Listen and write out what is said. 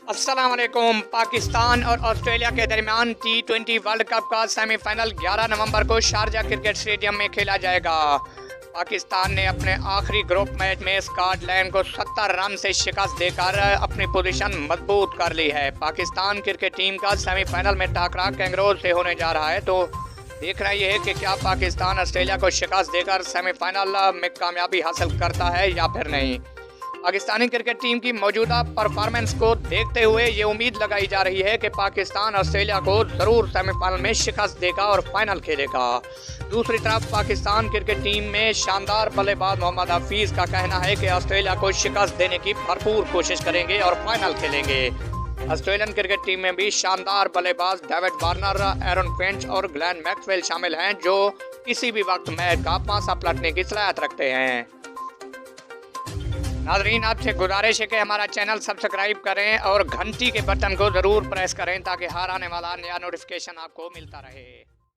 अस्सलाम वालेकुम। पाकिस्तान और ऑस्ट्रेलिया के दरमियान T20 वर्ल्ड कप का सेमीफाइनल 11 नवंबर को शारजा क्रिकेट स्टेडियम में खेला जाएगा। पाकिस्तान ने अपने आखिरी ग्रुप मैच में स्कॉटलैंड को 70 रन से शिकस्त देकर अपनी पोजीशन मजबूत कर ली है। पाकिस्तान क्रिकेट टीम का सेमीफाइनल में टकराव कैंगरोज से होने जा रहा है, तो देखना यह है कि क्या पाकिस्तान ऑस्ट्रेलिया को शिकस्त देकर सेमीफाइनल में कामयाबी हासिल करता है या फिर नहीं। पाकिस्तानी क्रिकेट टीम की मौजूदा परफॉर्मेंस को देखते हुए ये उम्मीद लगाई जा रही है कि पाकिस्तान ऑस्ट्रेलिया को ज़रूर सेमीफाइनल में शिकस्त देगा और फाइनल खेलेगा। दूसरी तरफ पाकिस्तान क्रिकेट टीम में शानदार बल्लेबाज मोहम्मद हफीज़ का कहना है कि ऑस्ट्रेलिया को शिकस्त देने की भरपूर कोशिश करेंगे और फाइनल खेलेंगे। ऑस्ट्रेलियन क्रिकेट टीम में भी शानदार बल्लेबाज डेविड वार्नर, एरन फिंच और ग्लेन मैक्सवेल शामिल हैं, जो किसी भी वक्त मैच का पासा पलटने की सलाहियत रखते हैं। नाज़रीन, आपसे गुजारिश है कि हमारा चैनल सब्सक्राइब करें और घंटी के बटन को ज़रूर प्रेस करें ताकि हर आने वाला नया नोटिफिकेशन आपको मिलता रहे।